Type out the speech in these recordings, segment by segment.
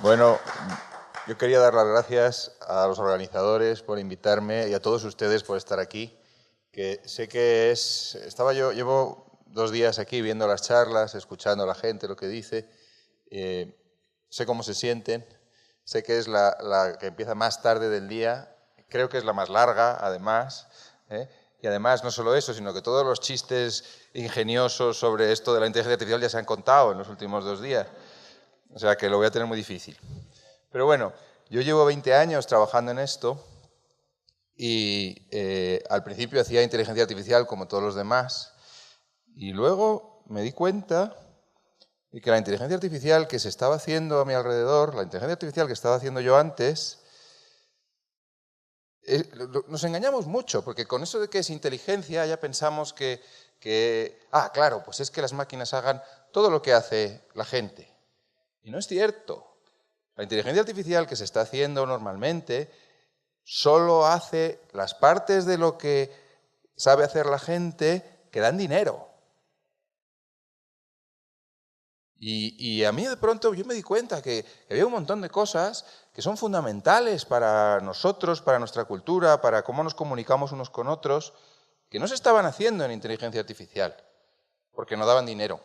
Bueno, yo quería dar las gracias a los organizadores por invitarme y a todos ustedes por estar aquí. Que sé que llevo 2 días aquí viendo las charlas, escuchando a la gente, lo que dice. Sé cómo se sienten. Sé que es la que empieza más tarde del día. Creo que es la más larga, además. Y además, no solo eso, sino que todos los chistes ingeniosos sobre esto de la inteligencia artificial ya se han contado en los últimos 2 días. O sea que lo voy a tener muy difícil. Pero bueno, yo llevo 20 años trabajando en esto y al principio hacía inteligencia artificial como todos los demás y luego me di cuenta de que la inteligencia artificial que se estaba haciendo a mi alrededor, la inteligencia artificial que estaba haciendo yo antes, nos engañamos mucho, porque con eso de que es inteligencia ya pensamos claro, pues es que las máquinas hagan todo lo que hace la gente. Y no es cierto. La inteligencia artificial que se está haciendo normalmente solo hace las partes de lo que sabe hacer la gente que dan dinero. Y a mí de pronto yo me di cuenta que había un montón de cosas que son fundamentales para nosotros, para nuestra cultura, para cómo nos comunicamos unos con otros, que no se estaban haciendo en inteligencia artificial, porque no daban dinero.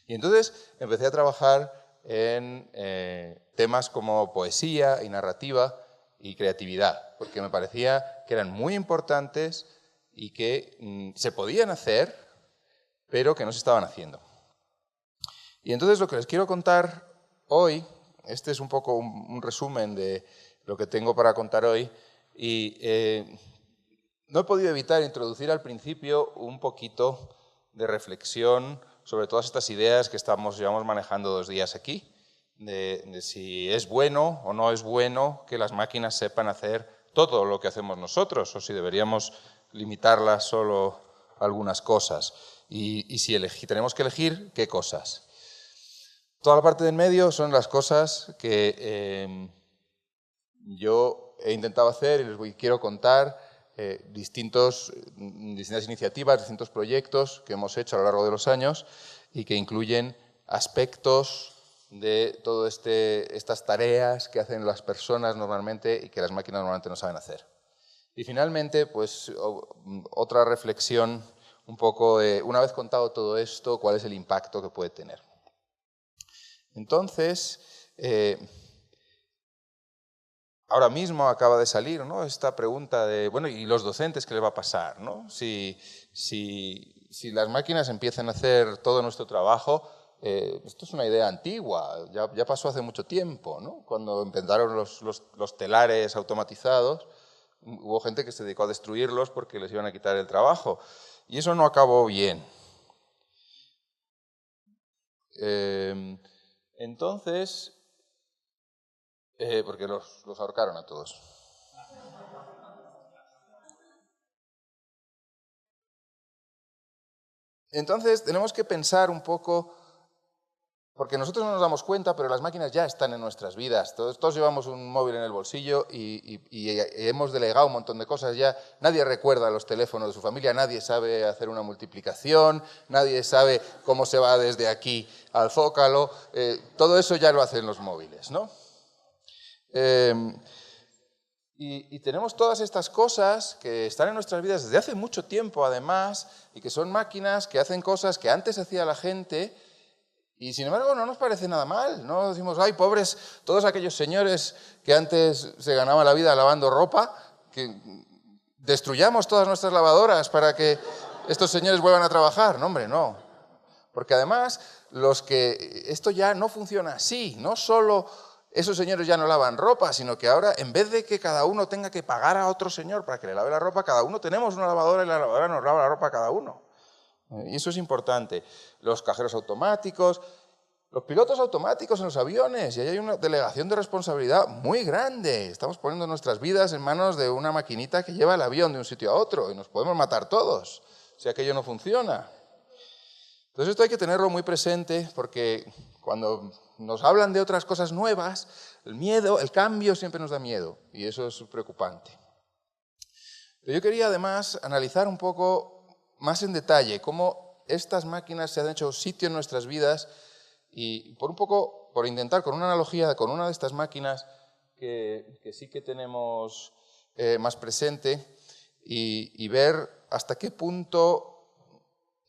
Y entonces empecé a trabajar en temas como poesía y narrativa y creatividad, porque me parecía que eran muy importantes y que se podían hacer, pero que no se estaban haciendo. Y entonces lo que les quiero contar hoy, este es un poco un resumen de lo que tengo para contar hoy, y no he podido evitar introducir al principio un poquito de reflexión sobre todas estas ideas que llevamos manejando 2 días aquí, de si es bueno o no es bueno que las máquinas sepan hacer todo lo que hacemos nosotros, o si deberíamos limitarlas solo a algunas cosas, y si tenemos que elegir, ¿qué cosas? Toda la parte del medio son las cosas que yo he intentado hacer y les quiero contar, distintas iniciativas, distintos proyectos que hemos hecho a lo largo de los años y que incluyen aspectos de todas estas tareas que hacen las personas normalmente y que las máquinas normalmente no saben hacer. Y finalmente, pues otra reflexión un poco de, una vez contado todo esto, cuál es el impacto que puede tener. Entonces, ahora mismo acaba de salir, ¿no?, esta pregunta de, bueno, ¿y los docentes qué les va a pasar, ¿no? Si las máquinas empiezan a hacer todo nuestro trabajo, esto es una idea antigua, ya pasó hace mucho tiempo, ¿no? Cuando empezaron los telares automatizados, hubo gente que se dedicó a destruirlos porque les iban a quitar el trabajo. Y eso no acabó bien. Entonces, porque los ahorcaron a todos. Entonces, tenemos que pensar un poco, porque nosotros no nos damos cuenta, pero las máquinas ya están en nuestras vidas. Todos llevamos un móvil en el bolsillo y hemos delegado un montón de cosas ya. Nadie recuerda los teléfonos de su familia, nadie sabe hacer una multiplicación, nadie sabe cómo se va desde aquí al Zócalo. Todo eso ya lo hacen los móviles, ¿no? Y tenemos todas estas cosas que están en nuestras vidas desde hace mucho tiempo, además, y que son máquinas que hacen cosas que antes hacía la gente, y sin embargo no nos parece nada mal. No decimos, ay, pobres todos aquellos señores que antes se ganaban la vida lavando ropa, que destruyamos todas nuestras lavadoras para que estos señores vuelvan a trabajar. No, hombre, no. Porque además, esto ya no funciona así. No solo esos señores ya no lavan ropa, sino que ahora, en vez de que cada uno tenga que pagar a otro señor para que le lave la ropa, cada uno tenemos una lavadora y la lavadora nos lava la ropa a cada uno. Y eso es importante. Los cajeros automáticos, los pilotos automáticos en los aviones, y ahí hay una delegación de responsabilidad muy grande. Estamos poniendo nuestras vidas en manos de una maquinita que lleva el avión de un sitio a otro y nos podemos matar todos si aquello no funciona. Entonces esto hay que tenerlo muy presente porque cuando nos hablan de otras cosas nuevas, el miedo, el cambio siempre nos da miedo y eso es preocupante. Pero yo quería además analizar un poco más en detalle cómo estas máquinas se han hecho sitio en nuestras vidas y por un poco por intentar, con una analogía, con una de estas máquinas que sí que tenemos más presente y ver hasta qué punto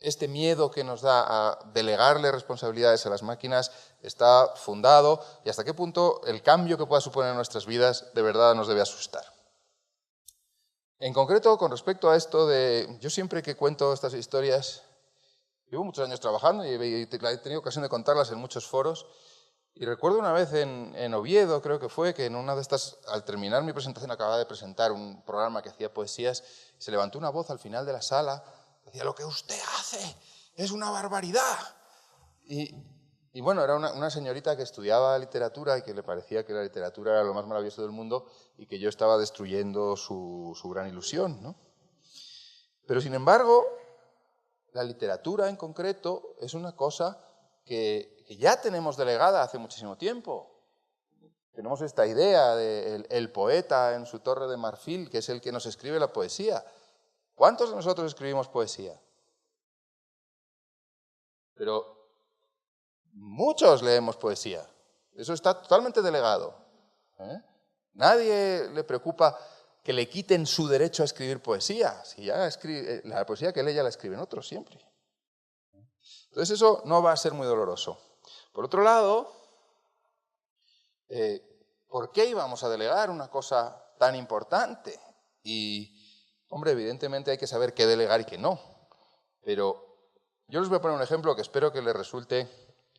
este miedo que nos da a delegarle responsabilidades a las máquinas está fundado y hasta qué punto el cambio que pueda suponer en nuestras vidas de verdad nos debe asustar. En concreto, con respecto a esto yo siempre que cuento estas historias, llevo muchos años trabajando y he tenido ocasión de contarlas en muchos foros, y recuerdo una vez en Oviedo, creo que fue, que en una de estas, al terminar mi presentación, acababa de presentar un programa que hacía poesías, se levantó una voz al final de la sala, decía: lo que usted hace es una barbaridad. Y bueno, era una señorita que estudiaba literatura y que le parecía que la literatura era lo más maravilloso del mundo y que yo estaba destruyendo su gran ilusión, ¿no? Pero sin embargo, la literatura en concreto es una cosa que ya tenemos delegada hace muchísimo tiempo. Tenemos esta idea del poeta en su torre de marfil, que es el que nos escribe la poesía. ¿Cuántos de nosotros escribimos poesía? Pero muchos leemos poesía. Eso está totalmente delegado. Nadie le preocupa que le quiten su derecho a escribir poesía. Si ya la poesía que lee ya la escriben otros siempre. Entonces eso no va a ser muy doloroso. Por otro lado, ¿por qué íbamos a delegar una cosa tan importante? Y, hombre, evidentemente hay que saber qué delegar y qué no. Pero yo les voy a poner un ejemplo que espero que les resulte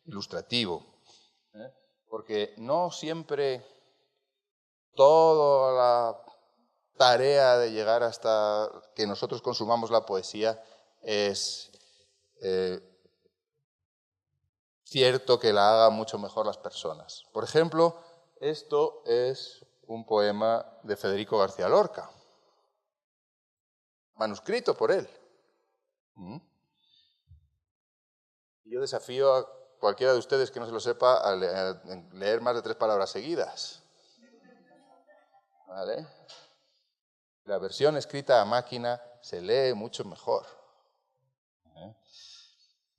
ilustrativo. Porque no siempre toda la tarea de llegar hasta que nosotros consumamos la poesía es cierto que la hagan mucho mejor las personas. Por ejemplo, esto es un poema de Federico García Lorca, manuscrito por él. Yo desafío a cualquiera de ustedes que no se lo sepa a leer más de 3 palabras seguidas. ¿Vale? La versión escrita a máquina se lee mucho mejor.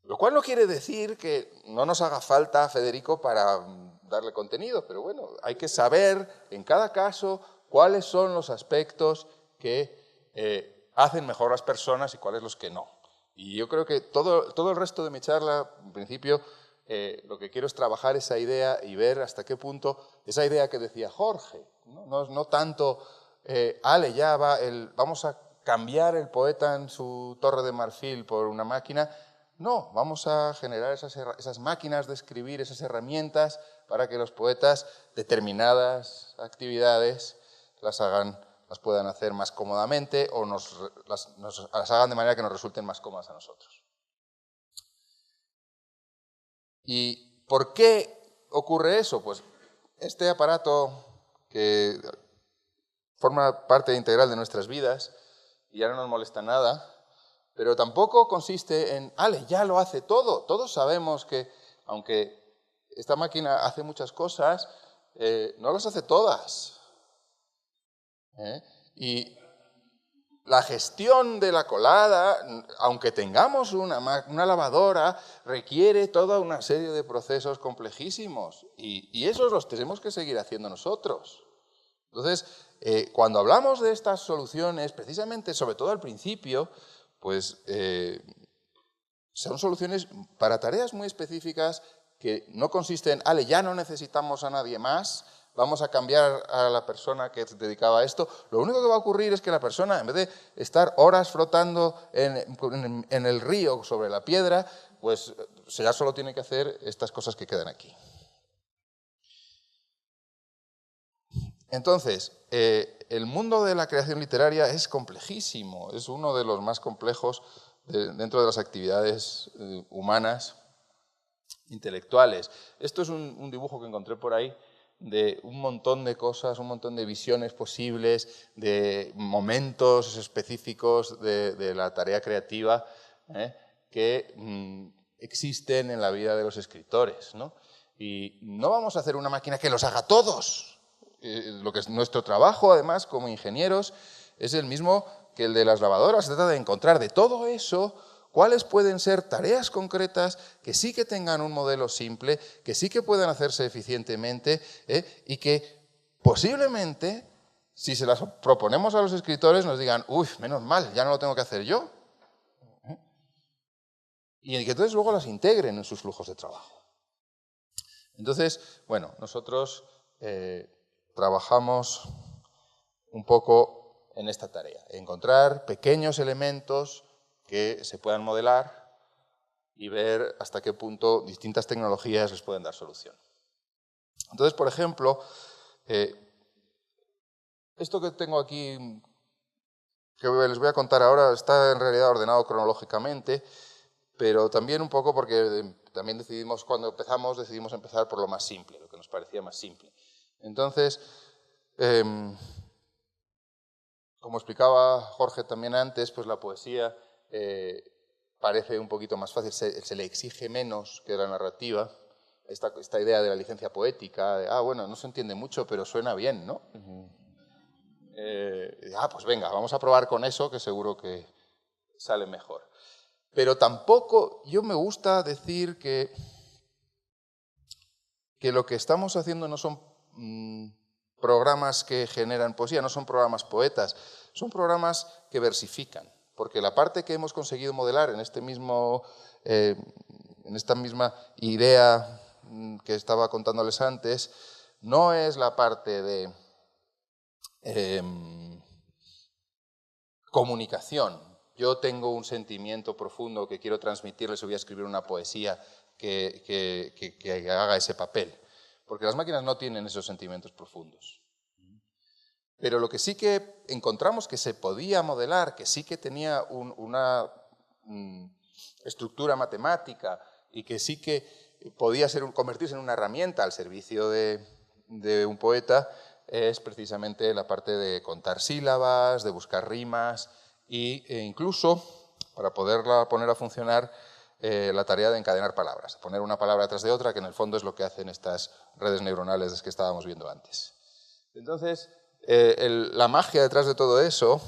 Lo cual no quiere decir que no nos haga falta Federico para darle contenido, pero bueno, hay que saber en cada caso cuáles son los aspectos que hacen mejor las personas y cuáles los que no. Y yo creo que todo el resto de mi charla, en principio, lo que quiero es trabajar esa idea y ver hasta qué punto esa idea que decía Jorge, no tanto, ya vamos a cambiar el poeta en su torre de marfil por una máquina. No, vamos a generar esas máquinas de escribir, esas herramientas para que los poetas determinadas actividades las puedan hacer más cómodamente o las hagan de manera que nos resulten más cómodas a nosotros. ¿Y por qué ocurre eso? Pues este aparato que forma parte integral de nuestras vidas y ya no nos molesta nada, pero tampoco consiste en, ya lo hace todo. Todos sabemos que, aunque esta máquina hace muchas cosas, no las hace todas. Y la gestión de la colada, aunque tengamos una lavadora, requiere toda una serie de procesos complejísimos. Y esos los tenemos que seguir haciendo nosotros. Entonces, cuando hablamos de estas soluciones, precisamente, sobre todo al principio, pues son soluciones para tareas muy específicas que no consisten en, ya no necesitamos a nadie más, vamos a cambiar a la persona que se dedicaba a esto. Lo único que va a ocurrir es que la persona, en vez de estar horas flotando en el río sobre la piedra, pues ya solo tiene que hacer estas cosas que quedan aquí. Entonces, el mundo de la creación literaria es complejísimo, es uno de los más complejos dentro de las actividades humanas, intelectuales. Esto es un dibujo que encontré por ahí de un montón de cosas, un montón de visiones posibles, de momentos específicos de la tarea creativa que existen en la vida de los escritores, ¿no? Y no vamos a hacer una máquina que los haga todos. Lo que es nuestro trabajo, además, como ingenieros, es el mismo que el de las lavadoras. Se trata de encontrar de todo eso cuáles pueden ser tareas concretas que sí que tengan un modelo simple, que sí que puedan hacerse eficientemente y que posiblemente, si se las proponemos a los escritores, nos digan, uy, menos mal, ya no lo tengo que hacer yo. Y que entonces luego las integren en sus flujos de trabajo. Entonces, bueno, nosotros trabajamos un poco en esta tarea, encontrar pequeños elementos que se puedan modelar y ver hasta qué punto distintas tecnologías les pueden dar solución. Entonces, por ejemplo, esto que tengo aquí, que les voy a contar ahora, está en realidad ordenado cronológicamente, pero también un poco porque también cuando decidimos empezar por lo más simple, lo que nos parecía más simple. Entonces, como explicaba Jorge también antes, pues la poesía parece un poquito más fácil, se le exige menos que la narrativa. Esta idea de la licencia poética, bueno, no se entiende mucho, pero suena bien, ¿no? Pues venga, vamos a probar con eso, que seguro que sale mejor. Pero tampoco, yo me gusta decir que lo que estamos haciendo no son programas que generan poesía, no son programas poetas, son programas que versifican, porque la parte que hemos conseguido modelar en esta misma idea que estaba contándoles antes, no es la parte de comunicación. Yo tengo un sentimiento profundo que quiero transmitirles y voy a escribir una poesía que haga ese papel. Porque las máquinas no tienen esos sentimientos profundos. Pero lo que sí que encontramos que se podía modelar, que sí que tenía una estructura matemática y que sí que podía convertirse en una herramienta al servicio de un poeta, es precisamente la parte de contar sílabas, de buscar rimas e incluso, para poderla poner a funcionar, la tarea de encadenar palabras, poner una palabra tras de otra, que en el fondo es lo que hacen estas redes neuronales de las que estábamos viendo antes. Entonces, la magia detrás de todo eso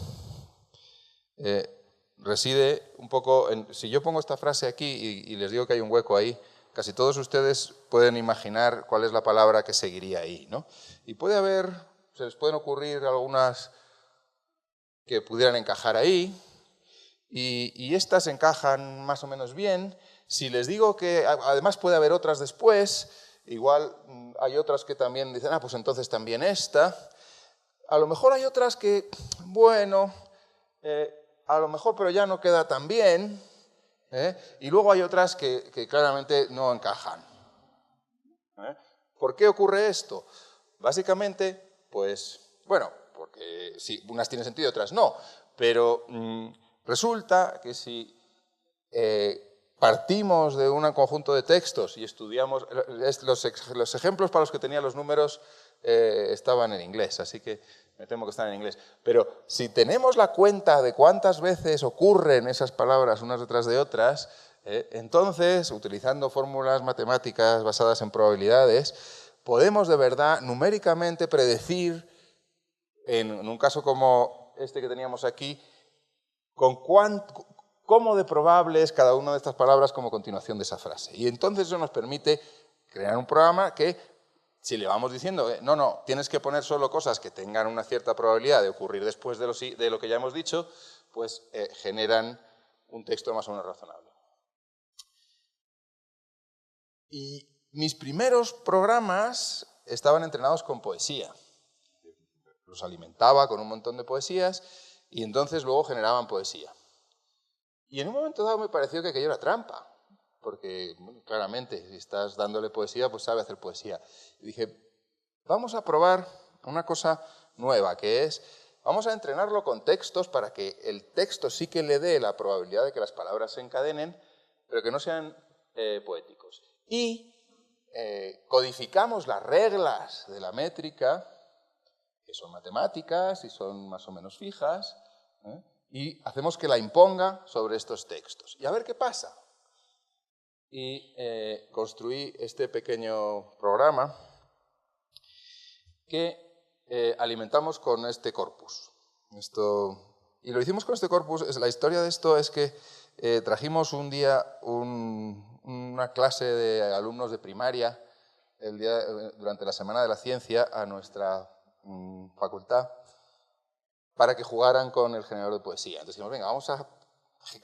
reside un poco en... Si yo pongo esta frase aquí y les digo que hay un hueco ahí, casi todos ustedes pueden imaginar cuál es la palabra que seguiría ahí, ¿no? Y se les pueden ocurrir algunas que pudieran encajar ahí, y estas encajan más o menos bien. Si les digo que además puede haber otras después, igual hay otras que también dicen, pues entonces también esta. A lo mejor hay otras que, bueno, a lo mejor pero ya no queda tan bien, y luego hay otras que claramente no encajan. ¿Por qué ocurre esto? Básicamente, pues, bueno, porque sí, unas tienen sentido y otras no, pero resulta que si partimos de un conjunto de textos y estudiamos, los ejemplos para los que tenía los números estaban en inglés, así que me temo que están en inglés, pero si tenemos la cuenta de cuántas veces ocurren esas palabras unas detrás de otras, entonces, utilizando fórmulas matemáticas basadas en probabilidades, podemos de verdad numéricamente predecir, en un caso como este que teníamos aquí, cómo de probable es cada una de estas palabras como continuación de esa frase. Y entonces eso nos permite crear un programa que, si le vamos diciendo, no, tienes que poner solo cosas que tengan una cierta probabilidad de ocurrir después de lo que ya hemos dicho, pues generan un texto más o menos razonable. Y mis primeros programas estaban entrenados con poesía. Los alimentaba con un montón de poesías y entonces luego generaban poesía. Y en un momento dado me pareció que aquello era trampa, porque bueno, claramente si estás dándole poesía, pues sabe hacer poesía. Y dije, vamos a probar una cosa nueva, que es, vamos a entrenarlo con textos para que el texto sí que le dé la probabilidad de que las palabras se encadenen, pero que no sean poéticos. Y codificamos las reglas de la métrica, que son matemáticas y son más o menos fijas, y hacemos que la imponga sobre estos textos. Y a ver qué pasa. Y construí este pequeño programa que alimentamos con este corpus. Y lo hicimos con este corpus. La historia de esto es que trajimos un día una clase de alumnos de primaria durante la Semana de la Ciencia a nuestra facultad para que jugaran con el generador de poesía. Entonces dijimos, venga, vamos a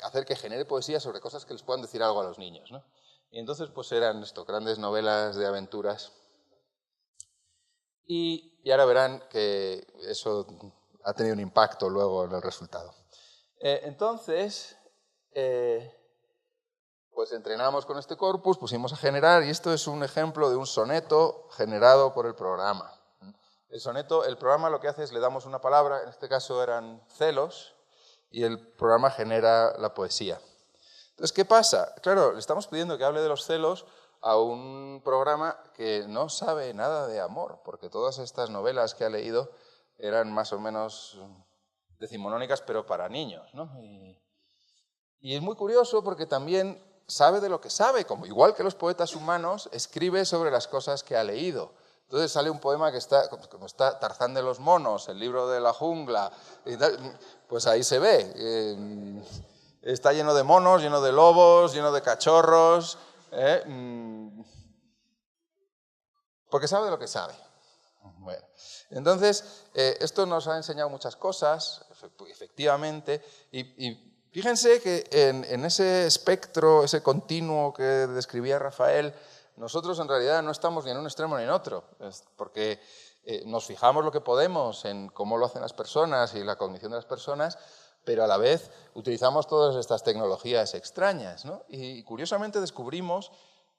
hacer que genere poesía sobre cosas que les puedan decir algo a los niños, ¿no? Y entonces pues eran grandes novelas de aventuras. Y ahora verán que eso ha tenido un impacto luego en el resultado. Entonces, pues entrenamos con este corpus, pusimos a generar, y esto es un ejemplo de un soneto generado por el programa. El soneto, el programa lo que hace es le damos una palabra, en este caso eran celos, y el programa genera la poesía. Entonces, ¿qué pasa? Claro, le estamos pidiendo que hable de los celos a un programa que no sabe nada de amor, porque todas estas novelas que ha leído eran más o menos decimonónicas, pero para niños, ¿no? Y es muy curioso porque también sabe de lo que sabe, como igual que los poetas humanos, escribe sobre las cosas que ha leído. Entonces sale un poema que está, como está Tarzán de los monos, el libro de la jungla, y tal, pues ahí se ve. Está lleno de monos, lleno de lobos, lleno de cachorros, porque sabe de lo que sabe. Bueno, entonces, esto nos ha enseñado muchas cosas, efectivamente, y fíjense que en ese espectro, ese continuo que describía Rafael, nosotros en realidad no estamos ni en un extremo ni en otro, porque nos fijamos lo que podemos en cómo lo hacen las personas y la cognición de las personas, pero a la vez utilizamos todas estas tecnologías extrañas, ¿no? Y curiosamente descubrimos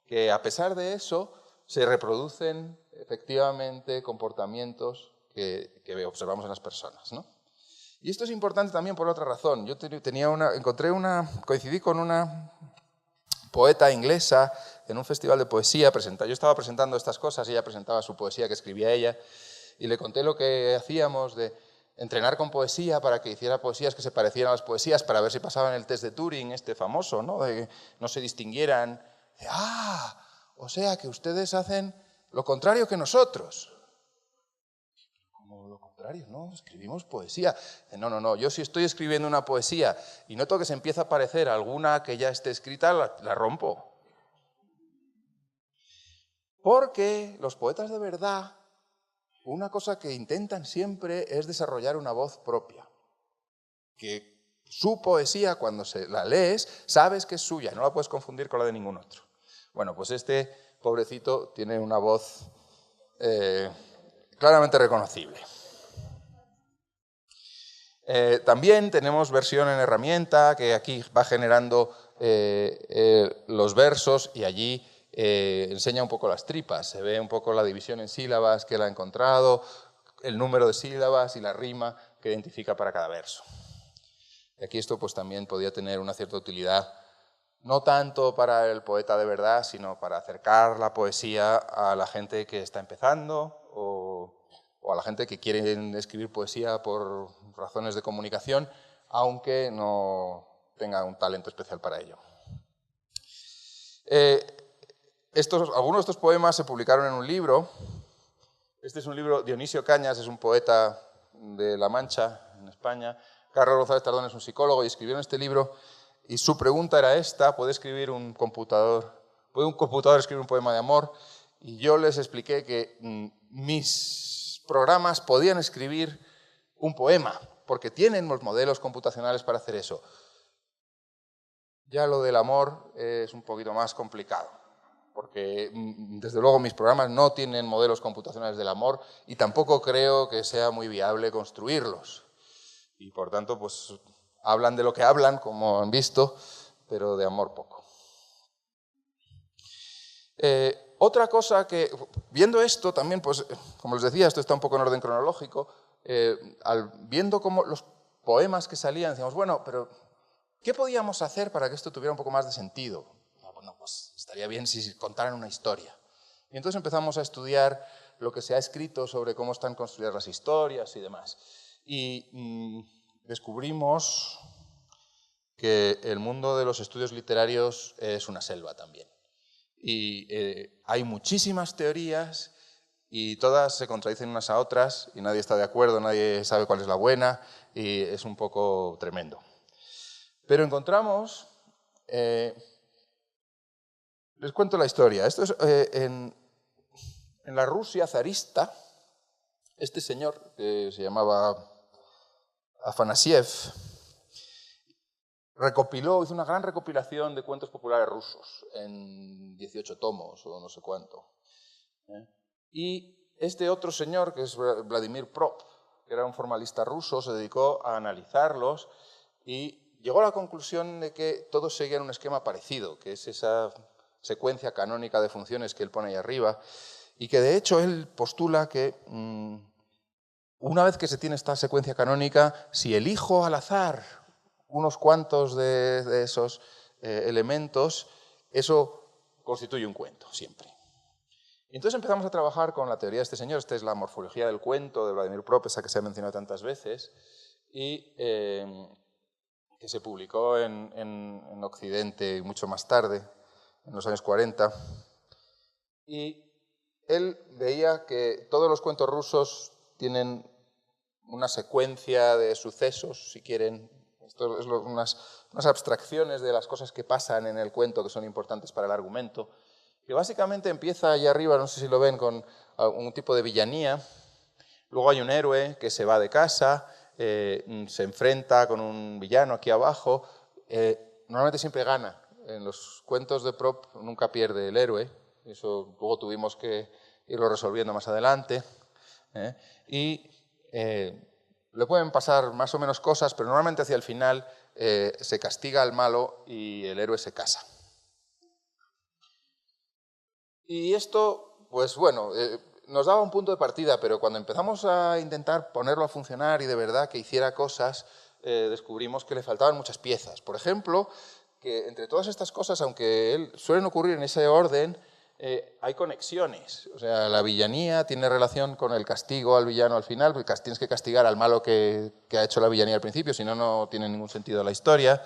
que a pesar de eso se reproducen efectivamente comportamientos que observamos en las personas, ¿no? Y esto es importante también por otra razón. Yo coincidí con una poeta inglesa en un festival de poesía. Yo estaba presentando estas cosas y ella presentaba su poesía que escribía ella, y le conté lo que hacíamos de entrenar con poesía para que hiciera poesías que se parecieran a las poesías para ver si pasaban el test de Turing, este famoso, ¿no? De que no se distinguieran. O sea que ustedes hacen lo contrario que nosotros. ¿Cómo lo contrario? No, escribimos poesía. No, yo si estoy escribiendo una poesía y noto que se empieza a parecer a alguna que ya esté escrita, la rompo. Porque los poetas de verdad, una cosa que intentan siempre es desarrollar una voz propia. Que su poesía, cuando la lees, sabes que es suya, no la puedes confundir con la de ningún otro. Bueno, pues este pobrecito tiene una voz claramente reconocible. También tenemos versión en herramienta, que aquí va generando los versos y allí enseña un poco las tripas. Se ve un poco la división en sílabas que él ha encontrado, el número de sílabas y la rima que identifica para cada verso. Y aquí esto pues también podía tener una cierta utilidad, no tanto para el poeta de verdad, sino para acercar la poesía a la gente que está empezando o a la gente que quiere escribir poesía por razones de comunicación, aunque no tenga un talento especial para ello. Algunos de estos poemas se publicaron en un libro. Este es un libro, Dionisio Cañas es un poeta de La Mancha, en España. Carlos González Tardón es un psicólogo y escribieron este libro. Y su pregunta era esta: ¿puede un computador escribir un poema de amor? Y yo les expliqué que mis programas podían escribir un poema, porque tienen los modelos computacionales para hacer eso. Ya lo del amor es un poquito más complicado, porque desde luego mis programas no tienen modelos computacionales del amor y tampoco creo que sea muy viable construirlos. Y por tanto, pues hablan de lo que hablan, como han visto, pero de amor poco. Otra cosa que, viendo esto también, pues como les decía, esto está un poco en orden cronológico, viendo cómo los poemas que salían, decíamos, bueno, pero ¿qué podíamos hacer para que esto tuviera un poco más de sentido? Bueno, pues estaría bien si contaran una historia. Y entonces empezamos a estudiar lo que se ha escrito sobre cómo están construidas las historias y demás. Y descubrimos que el mundo de los estudios literarios es una selva también. Y hay muchísimas teorías y todas se contradicen unas a otras y nadie está de acuerdo, nadie sabe cuál es la buena y es un poco tremendo. Pero encontramos Les cuento la historia. Esto es en la Rusia zarista. Este señor, que se llamaba Afanasiev, hizo una gran recopilación de cuentos populares rusos en 18 tomos o no sé cuánto. Y este otro señor, que es Vladimir Prop, que era un formalista ruso, se dedicó a analizarlos y llegó a la conclusión de que todos seguían un esquema parecido, que es esa secuencia canónica de funciones que él pone ahí arriba, y que de hecho él postula que una vez que se tiene esta secuencia canónica, si elijo al azar unos cuantos de esos elementos, eso constituye un cuento, siempre. Y entonces empezamos a trabajar con la teoría de este señor. Esta es la morfología del cuento de Vladimir Prop, esa que se ha mencionado tantas veces, y que se publicó en Occidente mucho más tarde, en los años 40. Y él veía que todos los cuentos rusos tienen una secuencia de sucesos, si quieren. Esto es unas abstracciones de las cosas que pasan en el cuento que son importantes para el argumento, que básicamente empieza allá arriba, no sé si lo ven, con un tipo de villanía. Luego hay un héroe que se va de casa, se enfrenta con un villano aquí abajo. Normalmente siempre gana. En los cuentos de Prop nunca pierde el héroe. Eso luego tuvimos que irlo resolviendo más adelante. Y le pueden pasar más o menos cosas, pero normalmente hacia el final se castiga al malo y el héroe se casa. Y esto, pues bueno, nos daba un punto de partida, pero cuando empezamos a intentar ponerlo a funcionar y de verdad que hiciera cosas, descubrimos que le faltaban muchas piezas. Por ejemplo, que entre todas estas cosas, aunque suelen ocurrir en ese orden, hay conexiones. O sea, la villanía tiene relación con el castigo al villano al final, porque tienes que castigar al malo que ha hecho la villanía al principio, si no, no tiene ningún sentido la historia.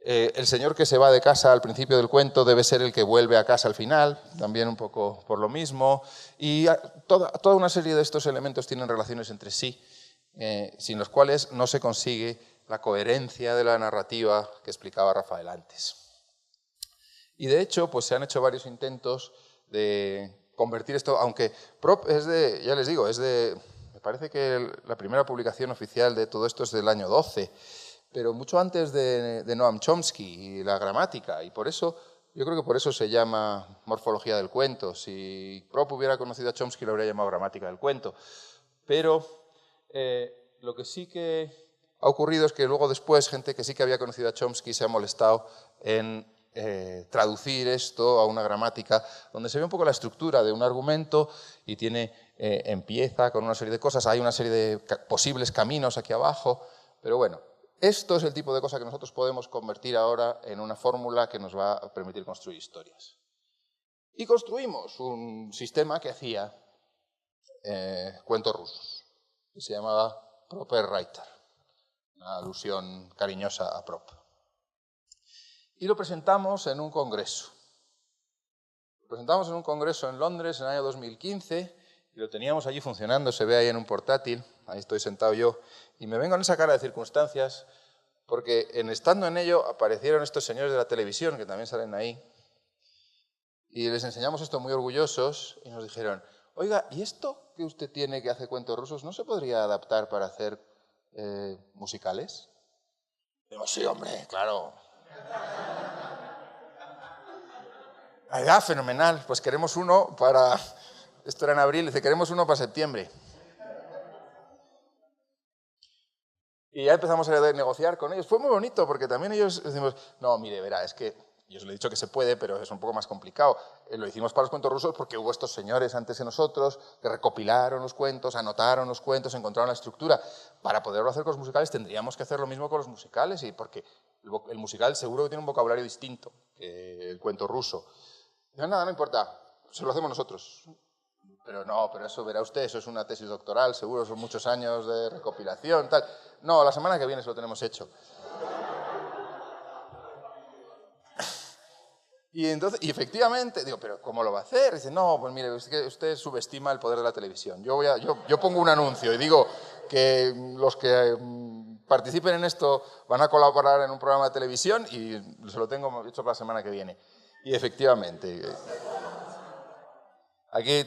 El señor que se va de casa al principio del cuento debe ser el que vuelve a casa al final, también un poco por lo mismo. Y toda una serie de estos elementos tienen relaciones entre sí, sin los cuales no se consigue la coherencia de la narrativa que explicaba Rafael antes. Y de hecho, pues se han hecho varios intentos de convertir esto, aunque Prop es de, ya les digo, me parece que la primera publicación oficial de todo esto es del año 12, pero mucho antes de Noam Chomsky y la gramática, y por eso, yo creo que por eso se llama morfología del cuento. Si Prop hubiera conocido a Chomsky, lo habría llamado gramática del cuento. Pero lo que sí que ha ocurrido es que luego después, gente que sí que había conocido a Chomsky se ha molestado en traducir esto a una gramática, donde se ve un poco la estructura de un argumento y empieza con una serie de cosas, hay una serie de posibles caminos aquí abajo, pero bueno, esto es el tipo de cosa que nosotros podemos convertir ahora en una fórmula que nos va a permitir construir historias. Y construimos un sistema que hacía cuentos rusos, que se llamaba Proper Writer, una alusión cariñosa a Prop. Y lo presentamos en un congreso. Lo presentamos en un congreso en Londres en el año 2015 y lo teníamos allí funcionando, se ve ahí en un portátil, ahí estoy sentado yo, y me vengo en esa cara de circunstancias porque estando en ello aparecieron estos señores de la televisión, que también salen ahí, y les enseñamos esto muy orgullosos y nos dijeron, oiga, ¿y esto que usted tiene que hace cuentos rusos no se podría adaptar para hacer musicales? Digo, sí, hombre, claro. Ah, fenomenal, pues queremos uno para... Esto era en abril, dice, queremos uno para septiembre. Y ya empezamos a negociar con ellos. Fue muy bonito porque también ellos decimos, no, mire, verá, es que yo os le he dicho que se puede, pero es un poco más complicado. Lo hicimos para los cuentos rusos porque hubo estos señores antes de nosotros que recopilaron los cuentos, anotaron los cuentos, encontraron la estructura. Para poderlo hacer con los musicales tendríamos que hacer lo mismo con los musicales, y porque el musical seguro que tiene un vocabulario distinto que el cuento ruso. No, nada, no importa, se lo hacemos nosotros. Pero no, pero eso verá usted, eso es una tesis doctoral, seguro son muchos años de recopilación, tal. No, la semana que viene se lo tenemos hecho. Y efectivamente, digo, ¿pero cómo lo va a hacer? Dice, no, pues mire, usted subestima el poder de la televisión. Yo pongo un anuncio y digo que los que participen en esto, van a colaborar en un programa de televisión y se lo tengo hecho para la semana que viene. Y efectivamente, aquí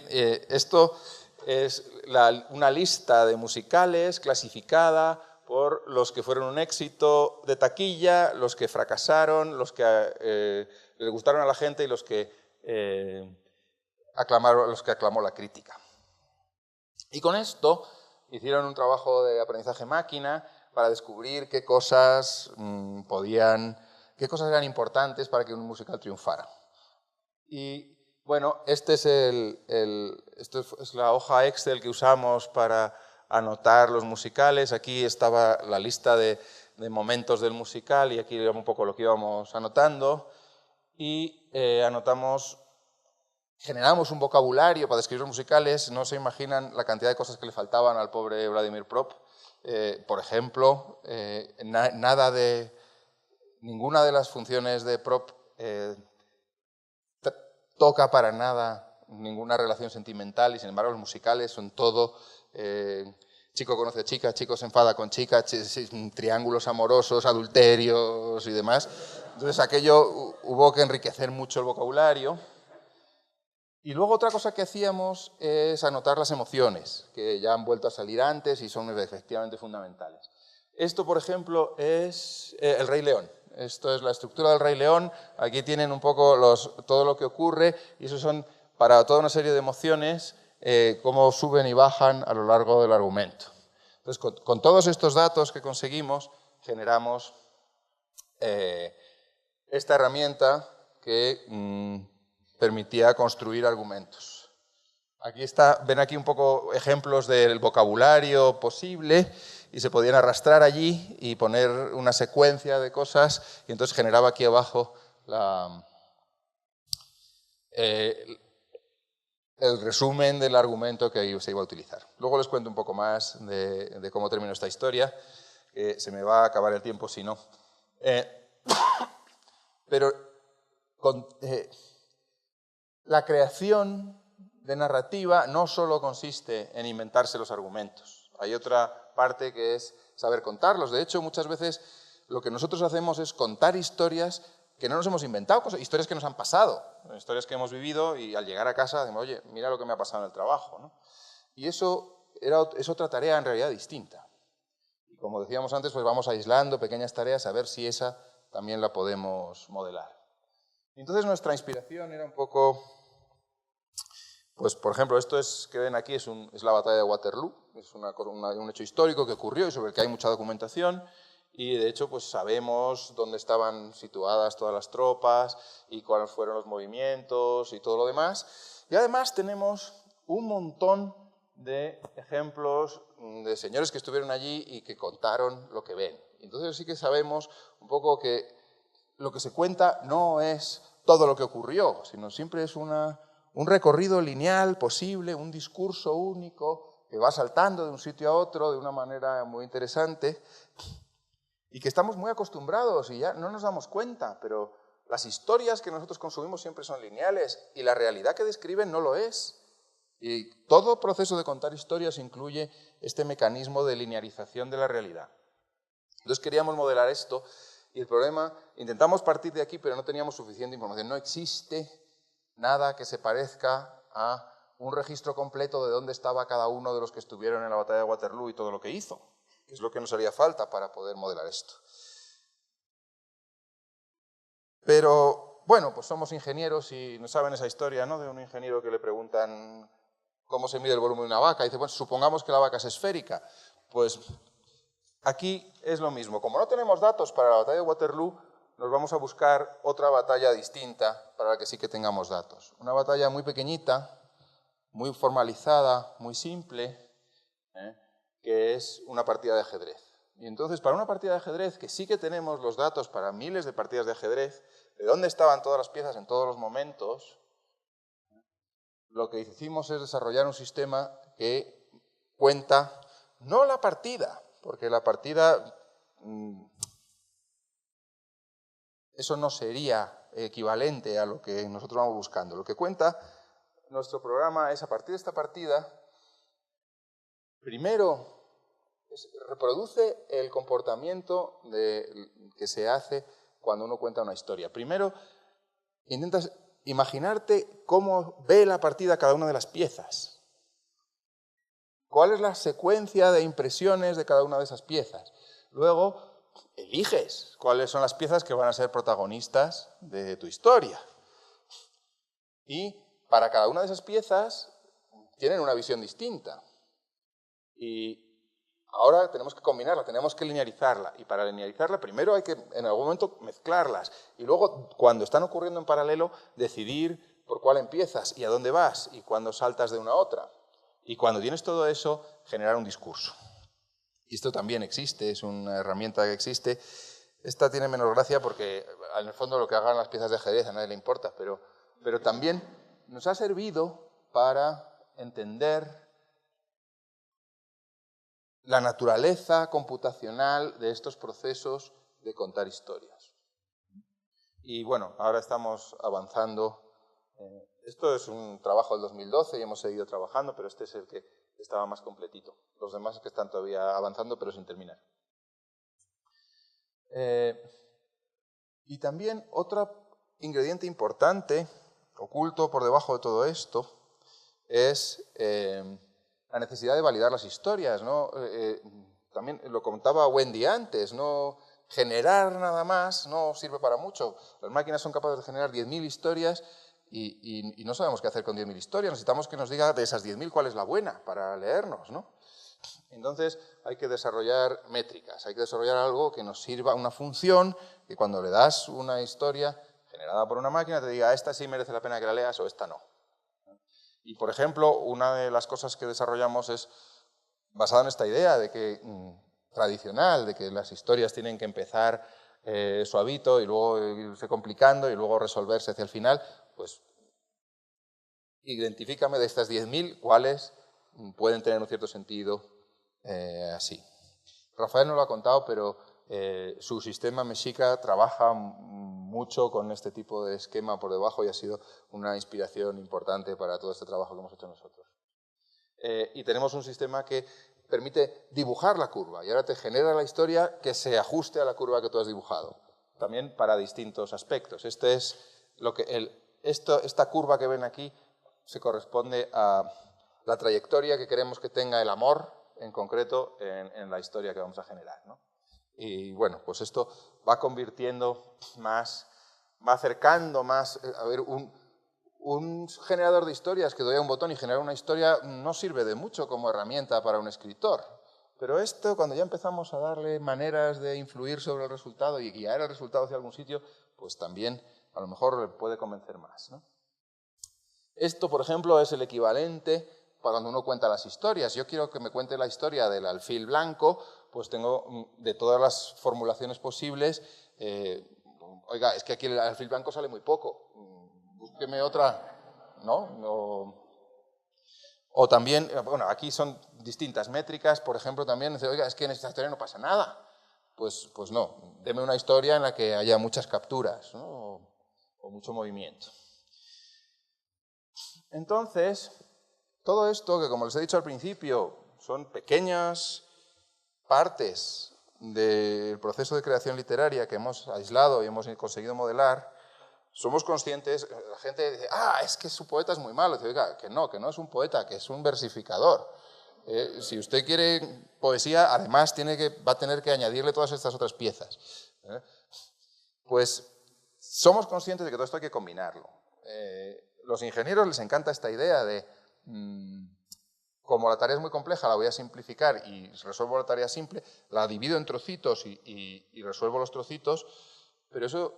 esto es una lista de musicales clasificada por los que fueron un éxito de taquilla, los que fracasaron, los que les gustaron a la gente y los que aclamó la crítica. Y con esto hicieron un trabajo de aprendizaje máquina para descubrir qué cosas eran importantes para que un musical triunfara. Y bueno, esta es la hoja Excel que usamos para anotar los musicales. Aquí estaba la lista de momentos del musical y aquí un poco lo que íbamos anotando. Y generamos un vocabulario para describir los musicales. No se imaginan la cantidad de cosas que le faltaban al pobre Vladimir Prop. Por ejemplo, ninguna de las funciones de Prop toca para nada ninguna relación sentimental y sin embargo los musicales son todo chico conoce a chica, chico se enfada con chica, triángulos amorosos, adulterios y demás. Entonces aquello hubo que enriquecer mucho el vocabulario. Y luego otra cosa que hacíamos es anotar las emociones, que ya han vuelto a salir antes y son efectivamente fundamentales. Esto, por ejemplo, es El Rey León. Esto es la estructura del Rey León. Aquí tienen un poco todo lo que ocurre y eso son para toda una serie de emociones, cómo suben y bajan a lo largo del argumento. Entonces, con todos estos datos que conseguimos, generamos esta herramienta que permitía construir argumentos. Ven aquí un poco ejemplos del vocabulario posible y se podían arrastrar allí y poner una secuencia de cosas y entonces generaba aquí abajo el resumen del argumento que se iba a utilizar. Luego les cuento un poco más de cómo terminó esta historia, que se me va a acabar el tiempo si no. Pero la creación de narrativa no solo consiste en inventarse los argumentos. Hay otra parte que es saber contarlos. De hecho, muchas veces lo que nosotros hacemos es contar historias que no nos hemos inventado, historias que nos han pasado, historias que hemos vivido y al llegar a casa decimos, oye, mira lo que me ha pasado en el trabajo, ¿no? Y eso es otra tarea en realidad distinta. Y como decíamos antes, pues vamos aislando pequeñas tareas a ver si esa también la podemos modelar. Entonces nuestra inspiración era un poco, pues por ejemplo, esto que ven aquí es la batalla de Waterloo, es un hecho histórico que ocurrió y sobre el que hay mucha documentación y de hecho pues sabemos dónde estaban situadas todas las tropas y cuáles fueron los movimientos y todo lo demás. Y además tenemos un montón de ejemplos de señores que estuvieron allí y que contaron lo que ven. Entonces sí que sabemos un poco que lo que se cuenta no es todo lo que ocurrió, sino siempre es un recorrido lineal posible, un discurso único que va saltando de un sitio a otro de una manera muy interesante y que estamos muy acostumbrados y ya no nos damos cuenta, pero las historias que nosotros consumimos siempre son lineales y la realidad que describen no lo es. Y todo proceso de contar historias incluye este mecanismo de linearización de la realidad. Entonces queríamos modelar esto. Y el problema, intentamos partir de aquí, pero no teníamos suficiente información. No existe nada que se parezca a un registro completo de dónde estaba cada uno de los que estuvieron en la batalla de Waterloo y todo lo que hizo, que es lo que nos haría falta para poder modelar esto. Pero, bueno, pues somos ingenieros y no saben esa historia, ¿no? De un ingeniero que le preguntan cómo se mide el volumen de una vaca. Y dice, bueno, supongamos que la vaca es esférica. Pues aquí es lo mismo. Como no tenemos datos para la batalla de Waterloo, nos vamos a buscar otra batalla distinta para la que sí que tengamos datos. Una batalla muy pequeñita, muy formalizada, muy simple, que es una partida de ajedrez. Y entonces, para una partida de ajedrez, que sí que tenemos los datos para miles de partidas de ajedrez, de dónde estaban todas las piezas en todos los momentos, lo que hicimos es desarrollar un sistema que cuenta no la partida, porque la partida, eso no sería equivalente a lo que nosotros vamos buscando. Lo que cuenta nuestro programa es, a partir de esta partida, primero reproduce el comportamiento que se hace cuando uno cuenta una historia. Primero, intentas imaginarte cómo ve la partida cada una de las piezas. ¿Cuál es la secuencia de impresiones de cada una de esas piezas? Luego, eliges cuáles son las piezas que van a ser protagonistas de tu historia. Y para cada una de esas piezas tienen una visión distinta. Y ahora tenemos que combinarla, tenemos que linearizarla. Y para linearizarla primero hay que en algún momento mezclarlas. Y luego, cuando están ocurriendo en paralelo, decidir por cuál empiezas y a dónde vas y cuándo saltas de una a otra. Y cuando tienes todo eso, generar un discurso. Y esto también existe, es una herramienta que existe. Esta tiene menos gracia porque, en el fondo, lo que hagan las piezas de ajedrez a nadie le importa, pero también nos ha servido para entender la naturaleza computacional de estos procesos de contar historias. Y bueno, ahora estamos avanzando. Esto es un trabajo del 2012 y hemos seguido trabajando, pero este es el que estaba más completito. Los demás es que están todavía avanzando, pero sin terminar. Y también otro ingrediente importante, oculto por debajo de todo esto, es la necesidad de validar las historias, ¿no? También lo contaba Wendy antes, ¿no? Generar nada más no sirve para mucho. Las máquinas son capaces de generar 10.000 historias y no sabemos qué hacer con 10.000 historias. Necesitamos que nos diga de esas 10.000 cuál es la buena para leernos, ¿no? Entonces hay que desarrollar métricas, hay que desarrollar algo que nos sirva, una función que cuando le das una historia generada por una máquina te diga esta sí merece la pena que la leas o esta no. Y, por ejemplo, una de las cosas que desarrollamos es basada en esta idea de que, tradicional, de que las historias tienen que empezar suavito y luego irse complicando y luego resolverse hacia el final, pues identifícame de estas 10.000 cuáles pueden tener un cierto sentido así. Rafael no lo ha contado, pero su sistema Mexica trabaja mucho con este tipo de esquema por debajo y ha sido una inspiración importante para todo este trabajo que hemos hecho nosotros. Y tenemos un sistema que permite dibujar la curva y ahora te genera la historia que se ajuste a la curva que tú has dibujado, también para distintos aspectos. Esta curva que ven aquí se corresponde a la trayectoria que queremos que tenga el amor, en concreto, en la historia que vamos a generar, ¿no? Y bueno, pues esto va convirtiendo más, va acercando más, a ver, un generador de historias que doy a un botón y genera una historia no sirve de mucho como herramienta para un escritor. Pero esto, cuando ya empezamos a darle maneras de influir sobre el resultado y guiar el resultado hacia algún sitio, pues también a lo mejor le puede convencer más, ¿no? Esto, por ejemplo, es el equivalente para cuando uno cuenta las historias. Yo quiero que me cuente la historia del alfil blanco, pues tengo de todas las formulaciones posibles, oiga, es que aquí el alfil blanco sale muy poco, búsqueme otra, ¿no? O también, bueno, aquí son distintas métricas, por ejemplo, también, dice, oiga, es que en esta historia no pasa nada. Pues no, deme una historia en la que haya muchas capturas, ¿no? O mucho movimiento. Entonces, todo esto, que como les he dicho al principio, son pequeñas partes del proceso de creación literaria que hemos aislado y hemos conseguido modelar, somos conscientes, la gente dice, es que su poeta es muy malo. Dice, oiga, que no es un poeta, que es un versificador. Si usted quiere poesía, además va a tener que añadirle todas estas otras piezas. Pues somos conscientes de que todo esto hay que combinarlo. Los ingenieros les encanta esta idea de, como la tarea es muy compleja, la voy a simplificar y resuelvo la tarea simple, la divido en trocitos y resuelvo los trocitos, pero eso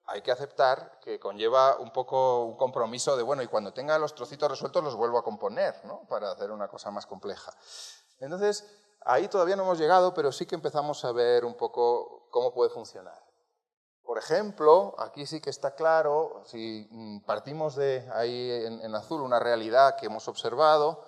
hay que aceptar que conlleva un poco un compromiso de, bueno, y cuando tenga los trocitos resueltos los vuelvo a componer, ¿no? Para hacer una cosa más compleja. Entonces, ahí todavía no hemos llegado, pero sí que empezamos a ver un poco cómo puede funcionar. Por ejemplo, aquí sí que está claro, si partimos de ahí en azul una realidad que hemos observado,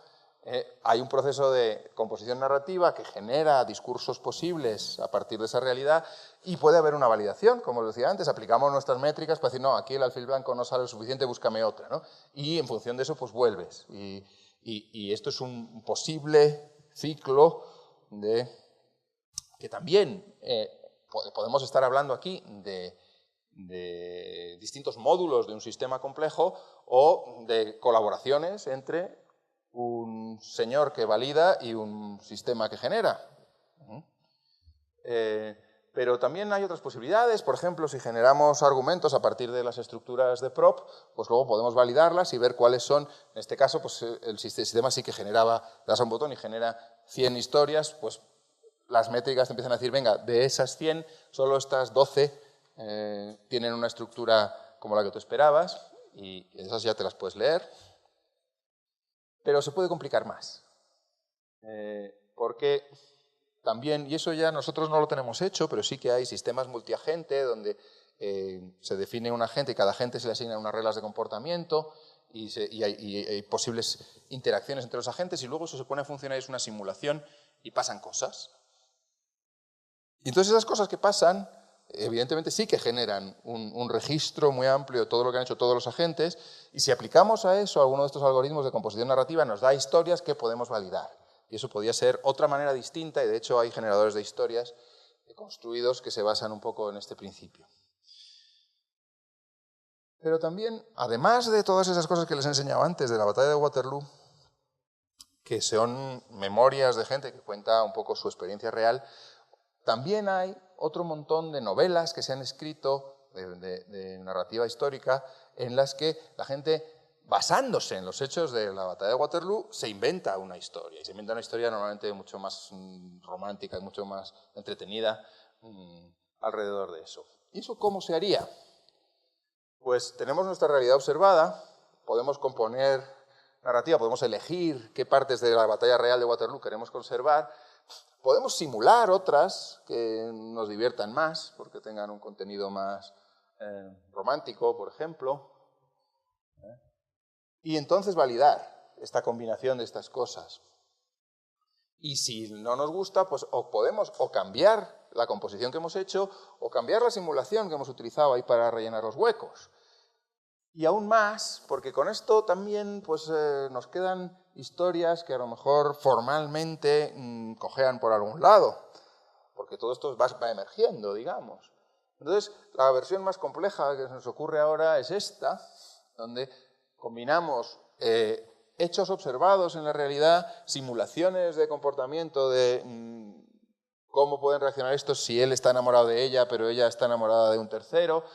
hay un proceso de composición narrativa que genera discursos posibles a partir de esa realidad y puede haber una validación, como os decía antes, aplicamos nuestras métricas para decir, no, aquí el alfil blanco no sale lo suficiente, búscame otra, ¿no? Y en función de eso, pues vuelves. Y esto es un posible ciclo de que también podemos estar hablando aquí de distintos módulos de un sistema complejo o de colaboraciones entre un señor que valida y un sistema que genera. Pero también hay otras posibilidades. Por ejemplo, si generamos argumentos a partir de las estructuras de prop, pues luego podemos validarlas y ver cuáles son. En este caso, pues el sistema sí que generaba, das a un botón y genera 100 historias, pues las métricas te empiezan a decir, venga, de esas 100, solo estas 12 tienen una estructura como la que tú esperabas, y esas ya te las puedes leer. Pero se puede complicar más. Porque también, y eso ya nosotros no lo tenemos hecho, pero sí que hay sistemas multiagente donde se define un agente y cada agente se le asignan unas reglas de comportamiento y hay posibles interacciones entre los agentes y luego eso se pone a funcionar, es una simulación y pasan cosas. Y entonces esas cosas que pasan, evidentemente sí que generan un registro muy amplio de todo lo que han hecho todos los agentes y si aplicamos a eso alguno de estos algoritmos de composición narrativa nos da historias que podemos validar. Y eso podría ser otra manera distinta, y de hecho hay generadores de historias construidos que se basan un poco en este principio. Pero también, además de todas esas cosas que les he enseñado antes de la batalla de Waterloo, que son memorias de gente que cuenta un poco su experiencia real, también hay otro montón de novelas que se han escrito de narrativa histórica en las que la gente, basándose en los hechos de la batalla de Waterloo, se inventa una historia. Y se inventa una historia normalmente mucho más romántica y mucho más entretenida alrededor de eso. ¿Y eso cómo se haría? Pues tenemos nuestra realidad observada, podemos componer narrativa, podemos elegir qué partes de la batalla real de Waterloo queremos conservar, podemos simular otras que nos diviertan más, porque tengan un contenido más romántico, por ejemplo. Y entonces validar esta combinación de estas cosas. Y si no nos gusta, pues podemos cambiar la composición que hemos hecho o cambiar la simulación que hemos utilizado ahí para rellenar los huecos. Y aún más, porque con esto también pues, nos quedan historias que a lo mejor formalmente cojean por algún lado, porque todo esto va emergiendo, digamos. Entonces, la versión más compleja que se nos ocurre ahora es esta, donde combinamos hechos observados en la realidad, simulaciones de comportamiento de cómo pueden reaccionar estos si él está enamorado de ella, pero ella está enamorada de un tercero,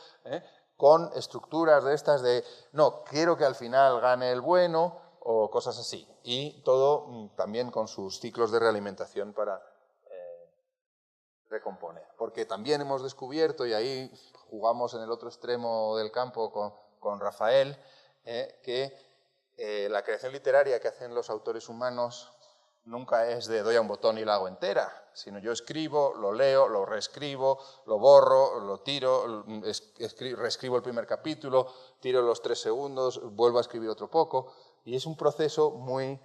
con estructuras de estas de, no, quiero que al final gane el bueno, o cosas así. Y todo también con sus ciclos de realimentación para recomponer. Porque también hemos descubierto, y ahí jugamos en el otro extremo del campo con Rafael, que la creación literaria que hacen los autores humanos nunca es de doy a un botón y la hago entera, sino yo escribo, lo leo, lo reescribo, lo borro, lo tiro, reescribo el primer capítulo, tiro los 3 segundos, vuelvo a escribir otro poco, y es un proceso muy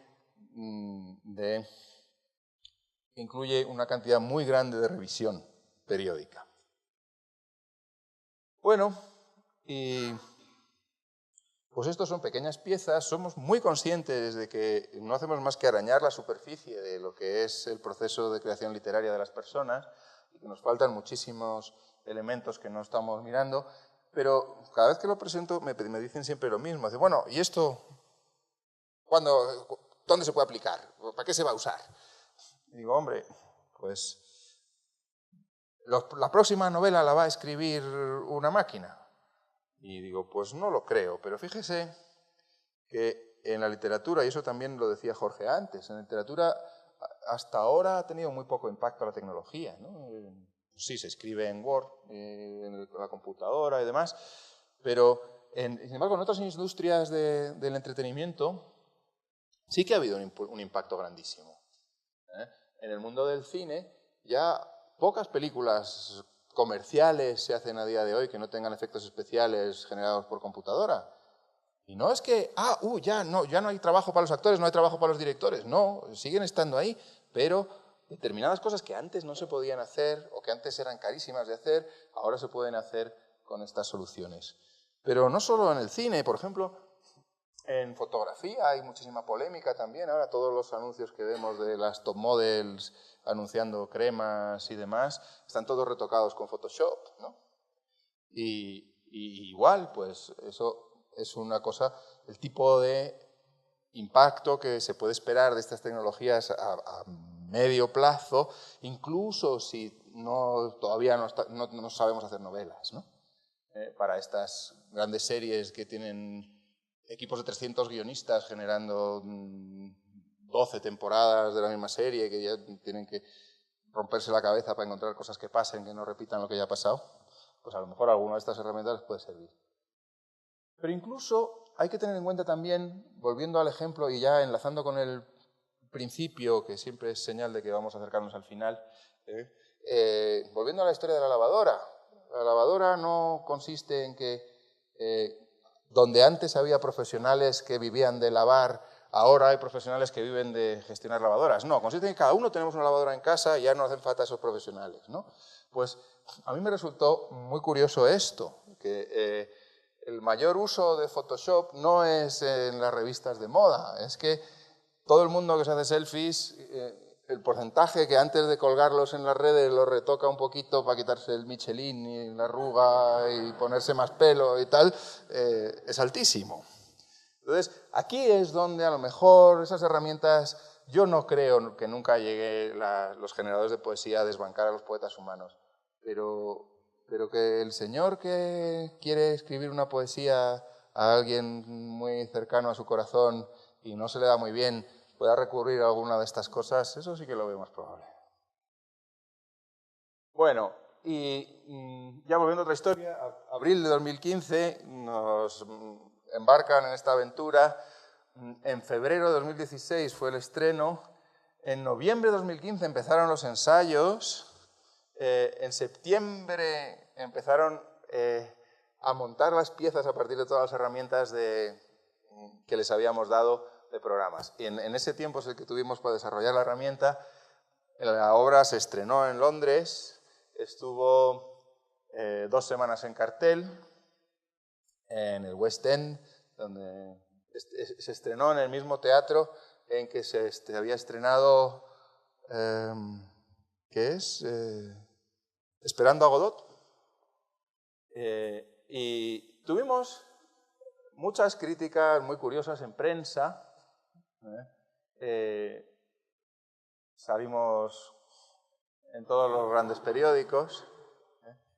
que incluye una cantidad muy grande de revisión periódica. Bueno, y pues estos son pequeñas piezas, somos muy conscientes de que no hacemos más que arañar la superficie de lo que es el proceso de creación literaria de las personas y que nos faltan muchísimos elementos que no estamos mirando, pero cada vez que lo presento me dicen siempre lo mismo. Dicen, bueno, ¿y esto dónde se puede aplicar? ¿Para qué se va a usar? Y digo, hombre, pues la próxima novela la va a escribir una máquina. Y digo, pues no lo creo, pero fíjese que en la literatura, y eso también lo decía Jorge antes, en la literatura hasta ahora ha tenido muy poco impacto la tecnología, ¿no? Sí, se escribe en Word, en la computadora y demás, pero sin embargo en otras industrias del entretenimiento sí que ha habido un impacto grandísimo. En el mundo del cine ya pocas películas comerciales se hacen a día de hoy que no tengan efectos especiales generados por computadora. Y no es que, ya no hay trabajo para los actores, no hay trabajo para los directores. No, siguen estando ahí, pero determinadas cosas que antes no se podían hacer o que antes eran carísimas de hacer, ahora se pueden hacer con estas soluciones. Pero no solo en el cine, por ejemplo, En fotografía hay muchísima polémica también. Ahora todos los anuncios que vemos de las top models anunciando cremas y demás, están todos retocados con Photoshop, ¿no? Y igual, pues eso es una cosa, el tipo de impacto que se puede esperar de estas tecnologías a medio plazo, incluso si todavía no sabemos hacer novelas, ¿no? Para estas grandes series que tienen equipos de 300 guionistas generando 12 temporadas de la misma serie, que ya tienen que romperse la cabeza para encontrar cosas que pasen, que no repitan lo que ya ha pasado, pues a lo mejor alguna de estas herramientas les puede servir. Pero incluso hay que tener en cuenta también, volviendo al ejemplo y ya enlazando con el principio, que siempre es señal de que vamos a acercarnos al final, volviendo a la historia de la lavadora. La lavadora no consiste en que donde antes había profesionales que vivían de lavar, ahora hay profesionales que viven de gestionar lavadoras. No, consiste en que cada uno tenemos una lavadora en casa y ya no hacen falta esos profesionales, ¿no? Pues a mí me resultó muy curioso esto, que el mayor uso de Photoshop no es en las revistas de moda, es que todo el mundo que se hace selfies, el porcentaje que antes de colgarlos en las redes los retoca un poquito para quitarse el Michelin y la arruga y ponerse más pelo y tal, es altísimo. Entonces, aquí es donde a lo mejor esas herramientas, yo no creo que nunca llegue los generadores de poesía a desbancar a los poetas humanos, pero que el señor que quiere escribir una poesía a alguien muy cercano a su corazón y no se le da muy bien, pueda recurrir a alguna de estas cosas, eso sí que lo veo más probable. Bueno, y ya volviendo a otra historia, abril de 2015 nos embarcan en esta aventura. En febrero de 2016 fue el estreno. En noviembre de 2015 empezaron los ensayos. En septiembre empezaron a montar las piezas a partir de todas las herramientas que les habíamos dado de programas. Y en ese tiempo es el que tuvimos para desarrollar la herramienta. La obra se estrenó en Londres, estuvo 2 semanas en cartel, en el West End, donde se estrenó en el mismo teatro en que se había estrenado, ¿qué es? Esperando a Godot. Y tuvimos muchas críticas muy curiosas en prensa. Salimos en todos los grandes periódicos.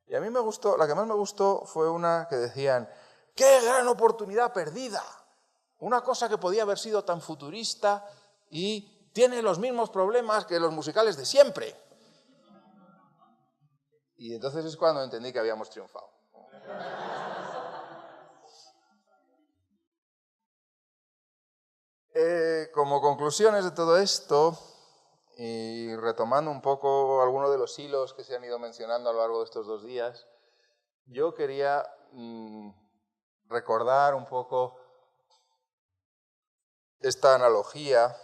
Y a mí me gustó, la que más me gustó fue una que decían: ¡qué gran oportunidad perdida! Una cosa que podía haber sido tan futurista y tiene los mismos problemas que los musicales de siempre. Y entonces es cuando entendí que habíamos triunfado. Como conclusiones de todo esto, y retomando un poco algunos de los hilos que se han ido mencionando a lo largo de estos 2 días, yo quería recordar un poco esta analogía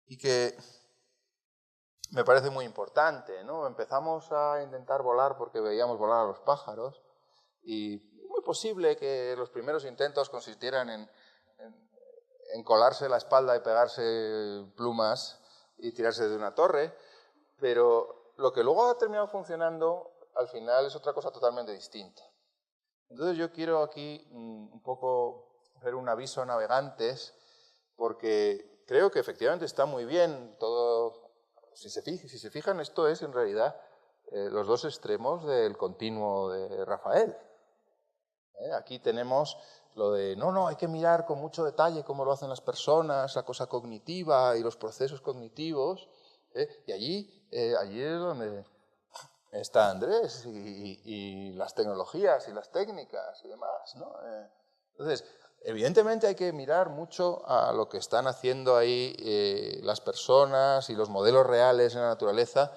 y que me parece muy importante, ¿no? Empezamos a intentar volar porque veíamos volar a los pájaros y muy posible que los primeros intentos consistieran en colarse la espalda y pegarse plumas y tirarse de una torre, pero lo que luego ha terminado funcionando al final es otra cosa totalmente distinta. Entonces yo quiero aquí un poco hacer un aviso a navegantes, porque creo que efectivamente está muy bien todo. Si se fijan, esto es en realidad los 2 extremos del continuo de Rafael. Aquí tenemos lo de, no, hay que mirar con mucho detalle cómo lo hacen las personas, la cosa cognitiva y los procesos cognitivos. Y allí es donde está Andrés y las tecnologías y las técnicas y demás, ¿no? Entonces, evidentemente hay que mirar mucho a lo que están haciendo ahí las personas y los modelos reales en la naturaleza,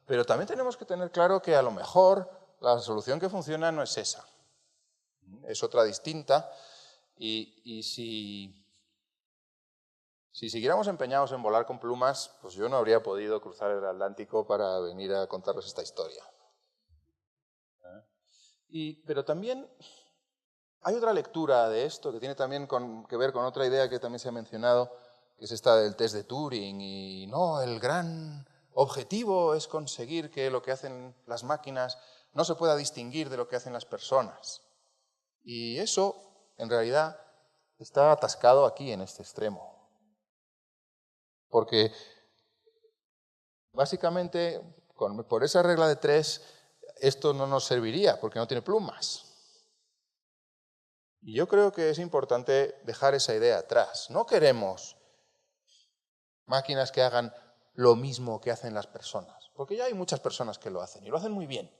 pero también tenemos que tener claro que a lo mejor la solución que funciona no es esa, es otra distinta, y si siguiéramos empeñados en volar con plumas, pues yo no habría podido cruzar el Atlántico para venir a contarles esta historia. Pero también Hay otra lectura de esto que tiene también que ver con otra idea que también se ha mencionado, que es esta del test de Turing. Y no, el gran objetivo es conseguir que lo que hacen las máquinas no se pueda distinguir de lo que hacen las personas. Y eso, en realidad, está atascado aquí, en este extremo. Porque, básicamente, por esa regla de 3, esto no nos serviría, porque no tiene plumas. Y yo creo que es importante dejar esa idea atrás. No queremos máquinas que hagan lo mismo que hacen las personas, porque ya hay muchas personas que lo hacen, y lo hacen muy bien.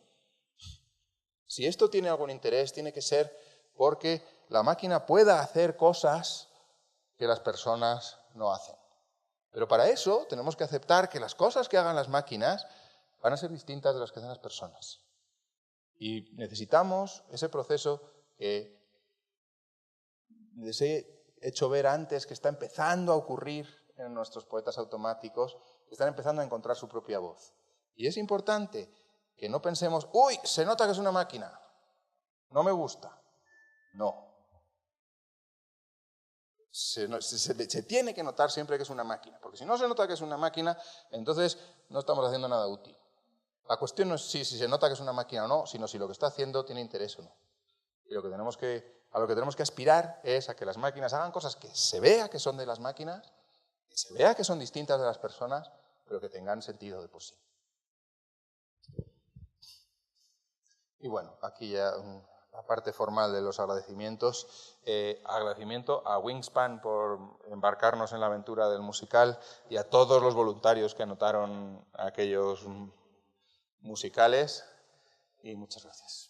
Si esto tiene algún interés, tiene que ser porque la máquina pueda hacer cosas que las personas no hacen. Pero para eso tenemos que aceptar que las cosas que hagan las máquinas van a ser distintas de las que hacen las personas. Y necesitamos ese proceso que les he hecho ver antes, que está empezando a ocurrir en nuestros poetas automáticos, que están empezando a encontrar su propia voz. Y es importante que no pensemos, ¡uy, se nota que es una máquina! No me gusta. No. Se tiene que notar siempre que es una máquina, porque si no se nota que es una máquina, entonces no estamos haciendo nada útil. La cuestión no es si se nota que es una máquina o no, sino si lo que está haciendo tiene interés o no. Y a lo que tenemos que aspirar es a que las máquinas hagan cosas que se vea que son de las máquinas, que se vea que son distintas de las personas, pero que tengan sentido de por sí. Y bueno, aquí ya la parte formal de los agradecimientos. Agradecimiento a Wingspan por embarcarnos en la aventura del musical y a todos los voluntarios que anotaron aquellos musicales. Y muchas gracias.